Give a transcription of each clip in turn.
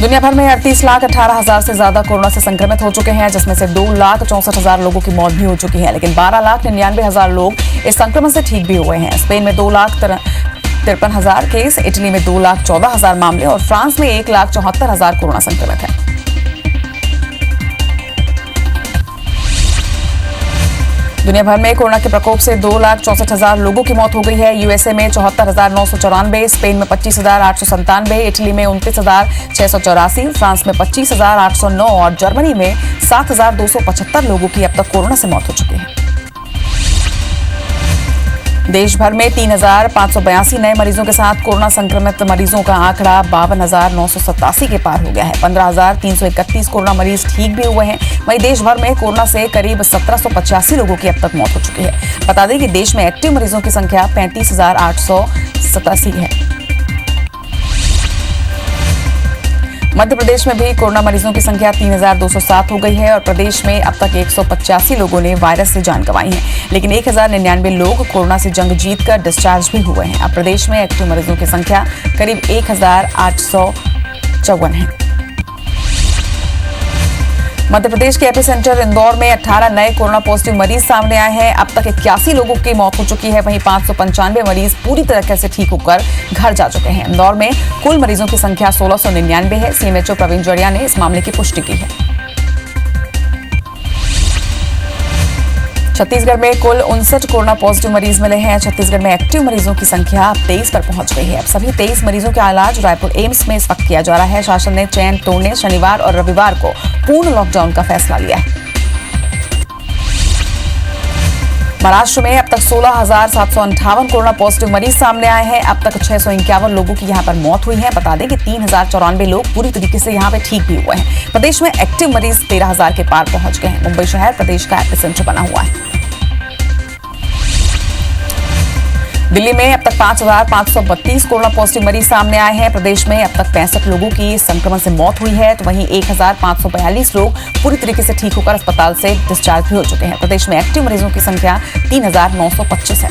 दुनिया भर में 38,18,000 से ज्यादा कोरोना से संक्रमित हो चुके हैं, जिसमें से 2,64,000 लोगों की मौत भी हो चुकी है। लेकिन 12,99,000 लोग इस संक्रमण से ठीक भी हुए हैं। स्पेन में 2,53,000 केस, इटली में 2,14,000 मामले और फ्रांस में 1,74,000 कोरोना संक्रमित हैं। दुनिया भर में कोरोना के प्रकोप से 2,64,000 लोगों की मौत हो गई है। यूएसए में 74,994, स्पेन में 25,897, इटली में 29,684, फ्रांस में 25,809 और जर्मनी में 7,275 लोगों की अब तक कोरोना से मौत हो चुकी है। देश भर में 3,582 नए मरीजों के साथ कोरोना संक्रमित मरीजों का आंकड़ा 52,987 के पार हो गया है। 15,331 कोरोना मरीज ठीक भी हुए हैं। वहीं देश भर में कोरोना से करीब 1,785 लोगों की अब तक मौत हो चुकी है। बता दें कि देश में एक्टिव मरीजों की संख्या 35,887 है। मध्य प्रदेश में भी कोरोना मरीजों की संख्या 3,207 हो गई है और प्रदेश में अब तक 185 लोगों ने वायरस से जान गंवाई है। लेकिन 1,099 लोग कोरोना से जंग जीतकर डिस्चार्ज भी हुए हैं। अब प्रदेश में एक्टिव मरीजों की संख्या करीब 1,854 है। मध्य प्रदेश के एपिसेंटर इंदौर में 18 नए कोरोना पॉजिटिव मरीज सामने आए हैं। अब तक 81 लोगों की मौत हो चुकी है। वहीं 595 मरीज पूरी तरीके से ठीक होकर घर जा चुके हैं। इंदौर में कुल मरीजों की संख्या 1,699 है। सीएमएचओ प्रवीण जड़िया ने इस मामले की पुष्टि की है। छत्तीसगढ़ में कुल 59 कोरोना पॉजिटिव मरीज मिले हैं। छत्तीसगढ़ में एक्टिव मरीजों की संख्या अब 23 पर पहुंच गई है। अब सभी 23 मरीजों का इलाज रायपुर एम्स में इस वक्त किया जा रहा है। शासन ने चैन तोड़ने शनिवार और रविवार को पूर्ण लॉकडाउन का फैसला लिया है। महाराष्ट्र में अब तक 16,758 कोरोना पॉजिटिव मरीज सामने आए हैं। अब तक 651 लोगों की यहां पर मौत हुई है। बता दें कि 3,094 लोग पूरी तरीके से यहां पे ठीक भी हुए हैं। प्रदेश में एक्टिव मरीज 13,000 के पार पहुंच गए हैं। मुंबई शहर प्रदेश का एपिसेंटर बना हुआ है। दिल्ली में अब तक 5,532 कोरोना पॉजिटिव मरीज सामने आए हैं। प्रदेश में अब तक 65 लोगों की संक्रमण से मौत हुई है, तो वहीं 1,542 लोग पूरी तरीके से ठीक होकर अस्पताल से डिस्चार्ज भी हो चुके हैं। प्रदेश में एक्टिव मरीजों की संख्या 3,925 है।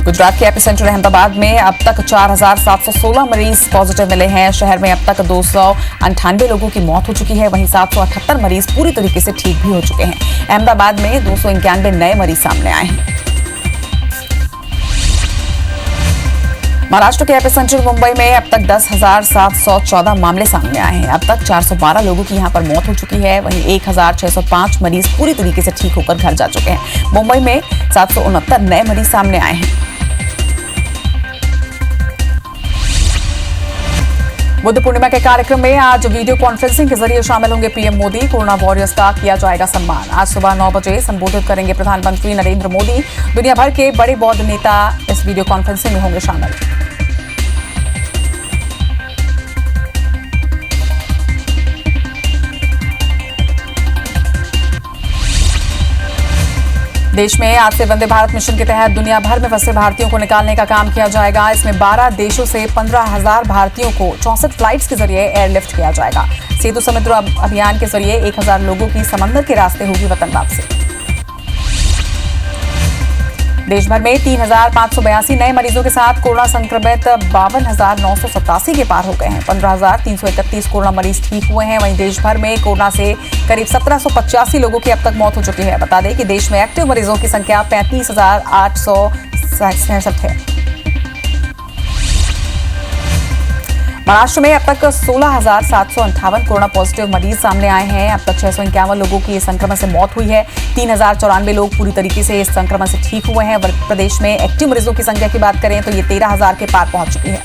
गुजरात के एपिसेंटर अहमदाबाद में अब तक 4,716 मरीज पॉजिटिव मिले हैं। शहर में अब तक 298 लोगों की मौत हो चुकी है। वहीं 778 मरीज पूरी तरीके से ठीक भी हो चुके हैं। अहमदाबाद में 291 नए मरीज सामने आए हैं। महाराष्ट्र के एपिसेंटर मुंबई में अब तक 10,714 मामले सामने आए हैं। अब तक 412 लोगों की यहां पर मौत हो चुकी है। वहीं 1,605 मरीज पूरी तरीके से ठीक होकर घर जा चुके हैं। मुंबई में 769 नए मरीज सामने आए हैं। बुद्ध पूर्णिमा के कार्यक्रम में आज वीडियो कॉन्फ्रेंसिंग के जरिए शामिल होंगे पीएम मोदी। कोरोना वॉरियर्स का किया जाएगा सम्मान। आज सुबह 9 बजे संबोधित करेंगे प्रधानमंत्री नरेंद्र मोदी। दुनिया भर के बड़े बौद्ध नेता इस वीडियो कॉन्फ्रेंसिंग में होंगे शामिल। देश में आज से वंदे भारत मिशन के तहत दुनिया भर में फंसे भारतीयों को निकालने का काम किया जाएगा। इसमें 12 देशों से 15,000 भारतीयों को 64 फ्लाइट्स के जरिए एयरलिफ्ट किया जाएगा। सेतु समुद्र अभियान के जरिए 1,000 लोगों की समंदर के रास्ते होगी वतन वापसी। देश भर में 3,582 नए मरीजों के साथ कोरोना संक्रमित 52,987 के पार हो गए हैं। 15,331 कोरोना मरीज ठीक हुए हैं। वहीं देश भर में कोरोना से करीब 1,785 लोगों की अब तक मौत हो चुकी है। बता दें कि देश में एक्टिव मरीजों की संख्या 35,867 है। महाराष्ट्र में अब तक 16,758 कोरोना पॉजिटिव मरीज सामने आए हैं। अब तक 651 लोगों की इस संक्रमण से मौत हुई है। 3,094 लोग पूरी तरीके से इस संक्रमण से ठीक हुए हैं। प्रदेश में एक्टिव मरीजों की संख्या की बात करें तो ये 13,000 के पार पहुंच चुकी है।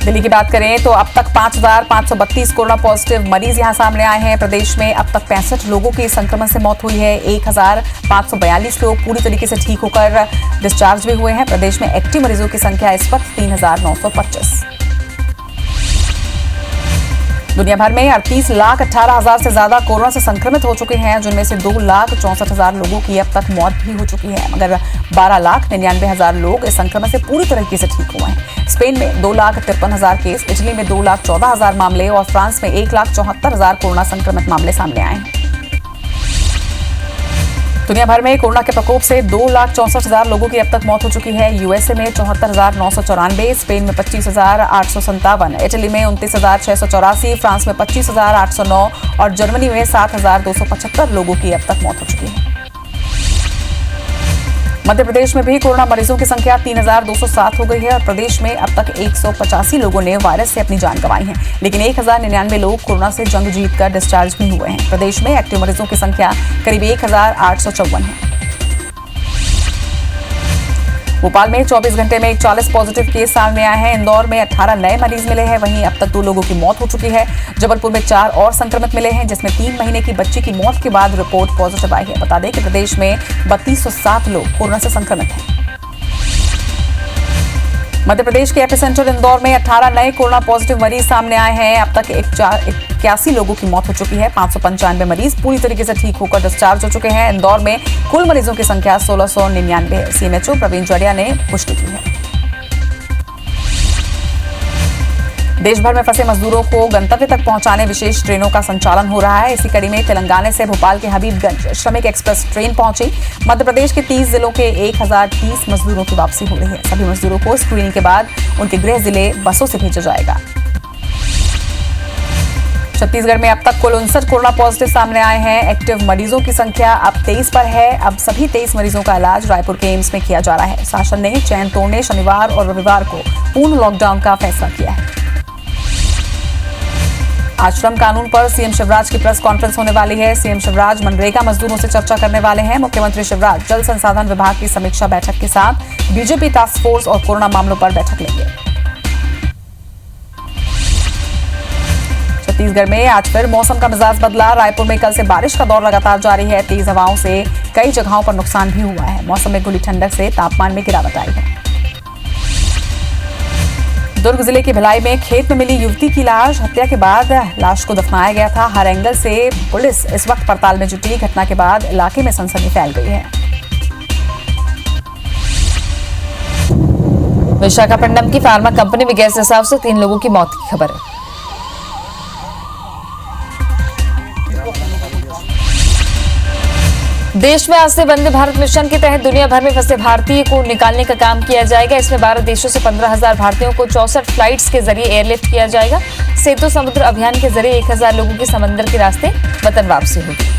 दिल्ली की बात करें तो अब तक 5,532 कोरोना पॉजिटिव मरीज यहां सामने आए हैं। प्रदेश में अब तक 65 लोगों की संक्रमण से मौत हुई है। 1,542 लोग पूरी तरीके से ठीक होकर डिस्चार्ज भी हुए हैं। प्रदेश में एक्टिव मरीजों की संख्या इस वक्त 3,925। दुनिया भर में 38,18,000 से ज्यादा कोरोना से संक्रमित हो चुके हैं, जिनमें से 2,64,000 लोगों की अब तक मौत भी हो चुकी है। मगर 12,99,000 लोग इस संक्रमण से पूरी तरीके से ठीक हुए हैं। स्पेन में 2,53,000 केस, इटली में 2,14,000 मामले और फ्रांस में 1,74,000 कोरोना संक्रमित मामले सामने आए हैं। दुनिया भर में कोरोना के प्रकोप से 2,64,000 लोगों की अब तक मौत हो चुकी है। यूएसए में 74,994, स्पेन में 25,857, इटली में 29,684, फ्रांस में 25,809 और जर्मनी में 7,275 लोगों की अब तक मौत हो चुकी है। मध्य प्रदेश में भी कोरोना मरीजों की संख्या 3,207 हो गई है और प्रदेश में अब तक 185 लोगों ने वायरस से अपनी जान गंवाई है, लेकिन 1,099 लोग कोरोना से जंग जीतकर डिस्चार्ज भी हुए हैं। प्रदेश में एक्टिव मरीजों की संख्या करीब 1,854 है। भोपाल में 24 घंटे में 41 पॉजिटिव केस सामने आए हैं। इंदौर में 18 नए मरीज मिले हैं, वहीं अब तक 2 लोगों की मौत हो चुकी है। जबलपुर में 4 और संक्रमित मिले हैं, जिसमें 3 महीने की बच्ची की मौत के बाद रिपोर्ट पॉजिटिव आई है। बता दें कि प्रदेश में 3207 लोग कोरोना से संक्रमित हैं। मध्य प्रदेश के एपिसेंटर इंदौर में 18 नए कोरोना पॉजिटिव मरीज सामने आए हैं। अब तक 81 लोगों की मौत हो चुकी है। 595 मरीज पूरी तरीके से ठीक होकर डिस्चार्ज हो चुके हैं। इंदौर में कुल मरीजों की संख्या 1699 है। सीएमएचओ प्रवीण जड़िया ने पुष्टि की है। देश भर में फंसे मजदूरों को गंतव्य तक पहुंचाने विशेष ट्रेनों का संचालन हो रहा है। इसी कड़ी में तेलंगाना से भोपाल के हबीबगंज श्रमिक एक्सप्रेस ट्रेन पहुंची। मध्य प्रदेश के 30 जिलों के 1,030 मजदूरों की वापसी हो रही है। सभी मजदूरों को स्क्रीनिंग के बाद उनके गृह जिले बसों से भेजा जाएगा। छत्तीसगढ़ में अब तक कुल 59 कोरोना पॉजिटिव सामने आए हैं। एक्टिव मरीजों की संख्या अब 23 पर है। अब सभी 23 मरीजों का इलाज रायपुर के एम्स में किया जा रहा है। शासन ने चैन तोड़ने शनिवार और रविवार को पूर्ण लॉकडाउन का फैसला किया है। आज श्रम कानून पर सीएम शिवराज की प्रेस कॉन्फ्रेंस होने वाली है। सीएम शिवराज मनरेगा मजदूरों से चर्चा करने वाले हैं। मुख्यमंत्री शिवराज जल संसाधन विभाग की समीक्षा बैठक के साथ बीजेपी टास्क फोर्स और कोरोना मामलों पर बैठक लेंगे। छत्तीसगढ़ में आज फिर मौसम का मिजाज बदला। रायपुर में कल से बारिश का दौर लगातार जारी है। तेज हवाओं से कई जगहों पर नुकसान भी हुआ है। मौसम में खुली ठंडक से तापमान में गिरावट आई है। दुर्ग जिले के भिलाई में खेत में मिली युवती की लाश। हत्या के बाद लाश को दफनाया गया था। हर एंगल से पुलिस इस वक्त पड़ताल में जुटी। घटना के बाद इलाके में सनसनी फैल गई है। विशाखापट्टनम की फार्मा कंपनी में गैस रिसाव से 3 लोगों की मौत की खबर है। देश में आज से वंदे भारत मिशन के तहत दुनिया भर में फंसे भारतीय को निकालने का काम किया जाएगा। इसमें 12 देशों से 15,000 भारतीयों को 64 फ्लाइट्स के जरिए एयरलिफ्ट किया जाएगा। सेतु समुद्र अभियान के जरिए 1,000 लोगों की समंदर के रास्ते वतन वापसी होगी।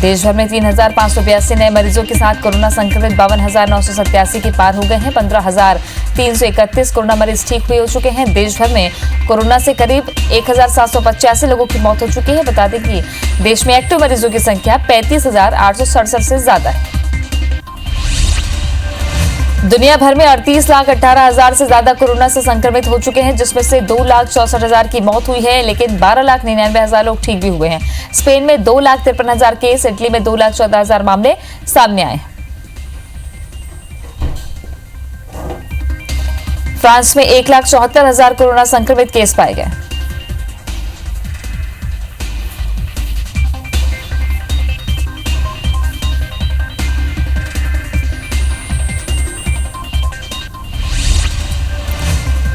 देश भर में 3,582 नए मरीजों के साथ कोरोना संक्रमित 52,987 के पार हो गए हैं। 15,331 कोरोना मरीज ठीक हुए हो चुके हैं। देश भर में कोरोना से करीब 1,785 लोगों की मौत हो चुकी है। बता दें कि देश में एक्टिव मरीजों की संख्या 35,867 से ज्यादा है। दुनिया भर में 38,18,000 से ज्यादा कोरोना से संक्रमित हो चुके हैं, जिसमें से 2,64,000 की मौत हुई है, लेकिन 12,99,000 लोग ठीक भी हुए हैं। स्पेन में 2,53,000 केस, इटली में 2,14,000 मामले सामने आए। फ्रांस में 1,74,000 कोरोना संक्रमित केस पाए गए।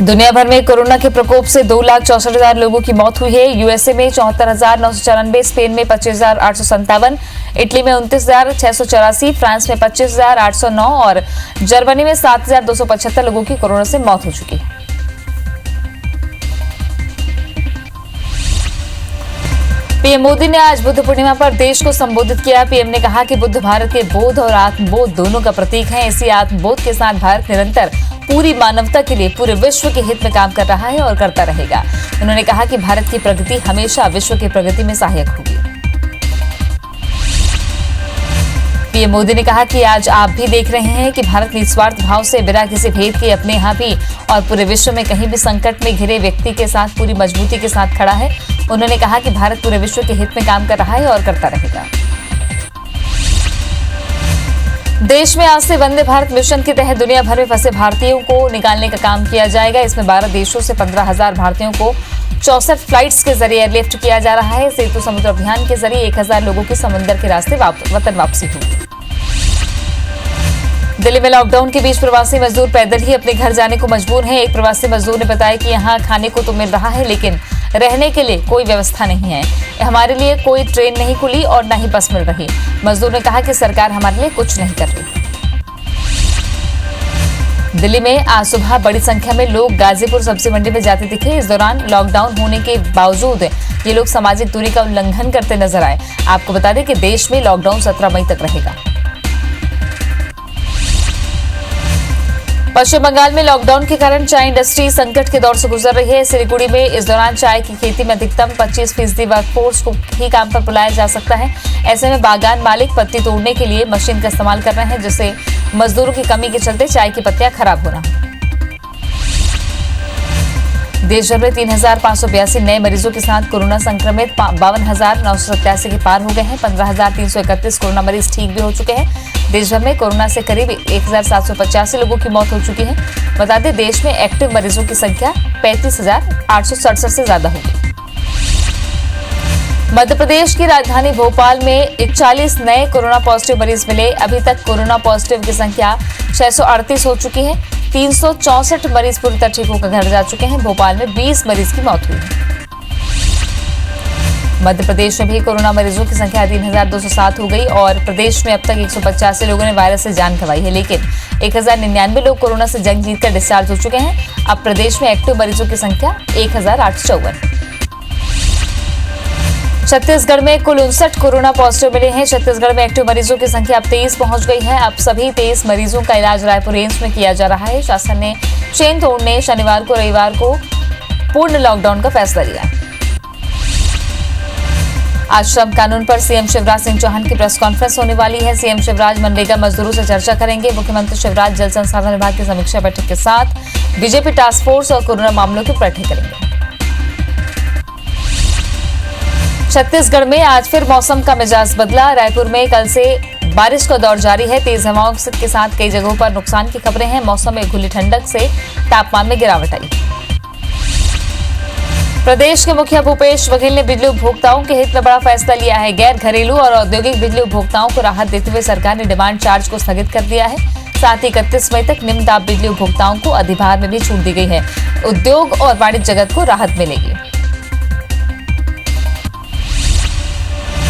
दुनिया भर में कोरोना के प्रकोप से 2,64,000 लोगों की मौत हुई है। यूएसए में 74,994, स्पेन में 25,857, इटली में 29,684, फ्रांस में 25,809 और जर्मनी में 7,275 लोगों की कोरोना से मौत हो चुकी है। पीएम मोदी ने आज बुद्ध पूर्णिमा पर देश को संबोधित किया। पीएम ने कहा कि बुद्ध भारत के बोध और आत्मबोध दोनों का प्रतीक है। इसी आत्मबोध के साथ भारत निरंतर पूरी मानवता के लिए पूरे विश्व के हित में काम कर रहा है और करता रहेगा। उन्होंने कहा कि भारत की प्रगति हमेशा विश्व की प्रगति में सहायक होगी। पीएम मोदी ने कहा कि आज आप भी देख रहे हैं कि भारत निस्वार्थ भाव से बिना किसी भेद के अपने यहाँ भी और पूरे विश्व में कहीं भी संकट में घिरे व्यक्ति के साथ पूरी मजबूती के साथ खड़ा है। उन्होंने कहा कि भारत पूरे विश्व के हित में काम कर रहा है और करता रहेगा। देश में आज से वंदे भारत मिशन के तहत दुनिया भर में फंसे भारतीयों को निकालने का काम किया जाएगा। इसमें 12 देशों से 15,000 भारतीयों को 64 फ्लाइट्स के जरिए एयरलिफ्ट किया जा रहा है। सेतु समुद्र अभियान के जरिए 1,000 लोगों की समंदर के रास्ते वतन वापसी होगी। दिल्ली में लॉकडाउन के बीच प्रवासी मजदूर पैदल ही अपने घर जाने को मजबूर हैं। एक प्रवासी मजदूर ने बताया कि यहाँ खाने को तो मिल रहा है, लेकिन रहने के लिए कोई व्यवस्था नहीं है। हमारे लिए कोई ट्रेन नहीं खुली और न ही बस मिल रही। मजदूर ने कहा कि सरकार हमारे लिए कुछ नहीं कर रही। दिल्ली में आज सुबह बड़ी संख्या में लोग गाजीपुर सब्जी मंडी में जाते दिखे। इस दौरान लॉकडाउन होने के बावजूद ये लोग सामाजिक दूरी का उल्लंघन करते नजर आए। आपको बता दें कि देश में लॉकडाउन 17 मई तक रहेगा। पश्चिम बंगाल में लॉकडाउन के कारण चाय इंडस्ट्री संकट के दौर से गुजर रही है। सिलीगुड़ी में इस दौरान चाय की खेती में अधिकतम 25% वर्कफोर्स को ही काम पर बुलाया जा सकता है। ऐसे में बागान मालिक पत्ती तोड़ने के लिए मशीन का इस्तेमाल कर रहे हैं, जिससे मजदूरों की कमी के चलते चाय की पत्तियां खराब होना। देश भर में 3,582 नए मरीजों के साथ कोरोना संक्रमित 52,987 के पार हो गए हैं। 15,331 कोरोना मरीज ठीक भी हो चुके हैं। देश भर में कोरोना से करीब 1,785 लोगों की मौत हो चुकी है। बता दें, देश में एक्टिव मरीजों की संख्या 35,867 से ज्यादा होगी। मध्य प्रदेश की राजधानी भोपाल में 41 नए कोरोना पॉजिटिव मरीज मिले। अभी तक कोरोना पॉजिटिव की संख्या 638 हो चुकी है। 364 मरीज पूरी तरह ठीक होकर घर जा चुके हैं। भोपाल में 20 मरीज की मौत हुई है। मध्य प्रदेश में भी कोरोना मरीजों की संख्या 3,207 हो गई और प्रदेश में अब तक 185 लोगों ने वायरस से जान गंवाई है, लेकिन 1,099 लोग कोरोना से जंग जीतकर डिस्चार्ज हो चुके हैं। अब प्रदेश में एक्टिव मरीजों की संख्या 1,854। छत्तीसगढ़ में कुल 59 कोरोना पॉजिटिव मिले हैं। छत्तीसगढ़ में एक्टिव मरीजों की संख्या अब 23 पहुंच गई है। अब सभी 23 मरीजों का इलाज रायपुर एम्स में किया जा रहा है। शासन ने चेन तोड़ने शनिवार को रविवार को पूर्ण लॉकडाउन का फैसला लिया। आज श्रम कानून पर सीएम शिवराज सिंह चौहान की प्रेस कॉन्फ्रेंस होने वाली है। सीएम शिवराज मनरेगा मजदूरों से चर्चा करेंगे। मुख्यमंत्री शिवराज जल संसाधन विभाग की समीक्षा बैठक के साथ बीजेपी टास्क फोर्स और कोरोना मामलों की बैठक करेंगे। छत्तीसगढ़ में आज फिर मौसम का मिजाज बदला। रायपुर में कल से बारिश का दौर जारी है। तेज हवाओं के साथ कई जगहों पर नुकसान की खबरें हैं। मौसम में खुली ठंडक से तापमान में गिरावट आई। प्रदेश के मुखिया भूपेश बघेल ने बिजली उपभोक्ताओं के हित में बड़ा फैसला लिया है। गैर घरेलू और औद्योगिक बिजली उपभोक्ताओं को राहत देते हुए सरकार ने डिमांड चार्ज को स्थगित कर दिया है। साथ ही 31 मई तक निम्न दाब बिजली उपभोक्ताओं को अधिभार में भी छूट दी गई है। उद्योग और वाणिज्य जगत को राहत मिलेगी।